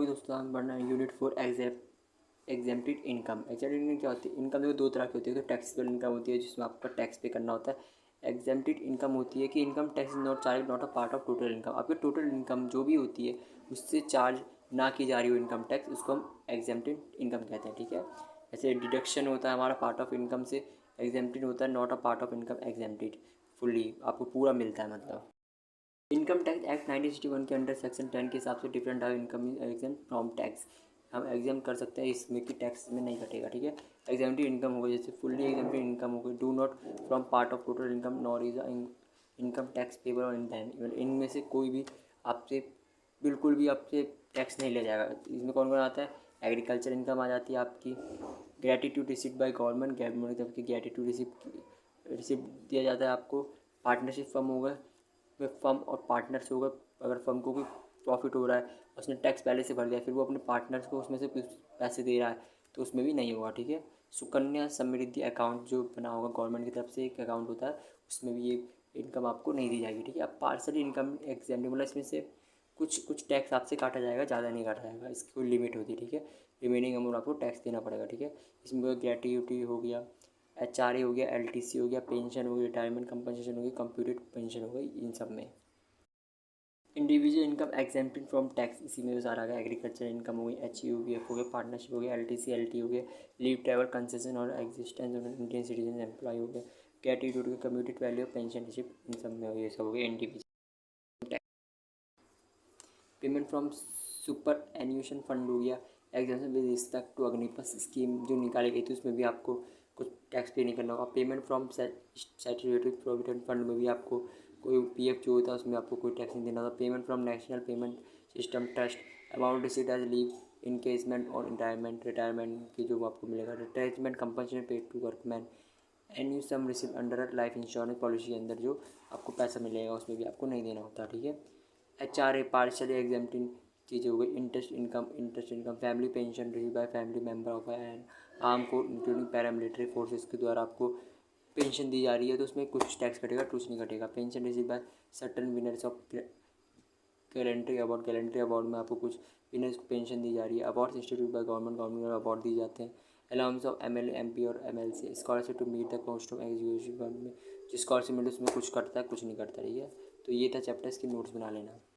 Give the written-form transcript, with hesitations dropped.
अभी दोस्तों हम पढ़ना है unit 4 exempted income. Exempted income क्या होती है? इनकम देखो दो तरह की होती है। तो टैक्सेबल इनकम होती है जिसमें आपका टैक्स पे करना होता है। एग्जेम्प्टेड इनकम होती है कि income tax is not charge not a part of total income. आपकी टोटल इनकम जो भी होती है उससे चार्ज ना की जा रही हो इनकम टैक्स, उसको हम एग्जेम्प्टेड इनकम कहते हैं। ठीक है, ऐसे डिडक्शन होता है हमारा पार्ट ऑफ इनकम से, एग्जेम्प्टेड होता है not a part of income, exempted fully आपको पूरा मिलता है। मतलब इनकम टैक्स एक्ट 1961 के अंडर सेक्शन 10 के हिसाब से different type income exam from tax हम एग्जाम कर सकते हैं, इसमें कि टैक्स में नहीं कटेगा। ठीक है, एग्जाम्प्टेड इनकम हो गई जैसे फुल्ली एग्जाम्प्टेड इनकम हो गई, do not from part of total income nor is income tax payable और इन टाइम। इनमें से कोई भी आपसे बिल्कुल भी आपसे टैक्स नहीं लिया जाएगा। इसमें कौन कौन आता है? एग्रीकल्चर इनकम आ जाती है आपकी, gratitude receipt by government, government की तरफ की ग्रेटिट्यूड रिसिप्ट दिया जाता है आपको। पार्टनरशिप फर्म होगा, फर्म और पार्टनर्स होगा, अगर फर्म को कोई प्रॉफिट हो रहा है उसने टैक्स पहले से भर दिया, फिर वो अपने पार्टनर्स को उसमें से कुछ पैसे दे रहा है तो उसमें भी नहीं होगा। ठीक है, सुकन्या समृद्धि अकाउंट जो बना होगा गवर्नमेंट की तरफ से एक अकाउंट होता है, उसमें भी ये इनकम आपको नहीं दी जाएगी। ठीक है, अब पार्सली इनकम एग्जाम्प्ट मतलब इसमें से कुछ टैक्स आपसे काटा जाएगा, ज़्यादा नहीं काटा जाएगा, इसकी कोई लिमिट होती है। ठीक है, रिमेनिंग अमाउंट आपको टैक्स देना पड़ेगा। ठीक है, इसमें ग्रेट्युटी हो गया, HRA हो गया, LTC हो गया, पेंशन हो गई, रिटायरमेंट कंपनसेशन हो गई, कंप्यूटेड पेंशन हो गई, इन सब में individual income exempted from tax, इसी में सारा आ गया। एग्रीकल्चर इनकम हो गई, HUBF हो गया, पार्टनरशिप हो गया, LTC LT हो गया, लीव ट्रैवल कंसेशन और existence of Indian citizen employ हो गया, ग्रेट्यूटी हो गया, commuted value of pension receipt, इन सब में हो गया, ये सब हो गया individual tax. Payment from superannuation fund हो गया, example with respect to Agnipath scheme जो निकाली गई थी उसमें भी आपको कुछ टैक्स पे नहीं करना होगा। Payment from statutory provident fund में भी आपको कोई PF जो होता है उसमें आपको कोई टैक्स नहीं देना होगा। Payment from National Payment System Trust, amount received as leave encashment और रिटायरमेंट की जो आपको मिलेगा। Retirement compensation paid to workman and you sum receive under life insurance policy के अंदर जो आपको पैसा मिलेगा उसमें भी आपको नहीं देना होता। ठीक है, HRA पार्शली एग्जेम्प्टेड चीज़ें हो गई। Interest income, family pension receive by family member of N arm core including paramilitary forces के द्वारा आपको पेंशन दी जा रही है तो उसमें कुछ टैक्स कटेगा, कुछ नहीं कटेगा। Pension receive by certain winners of gallantry award में आपको कुछ विनर्स को पेंशन दी जा रही है। Award institute by government award दिए जाते हैं। अलाउंस ऑफ MLA MP और MLC scholarship to meet the cost of execution fund में जो स्कॉलरशिप मिले उसमें कुछ कटता है, कुछ नहीं कटता। ठीक है, तो ये था चैप्टर, इसके नोट्स बना लेना।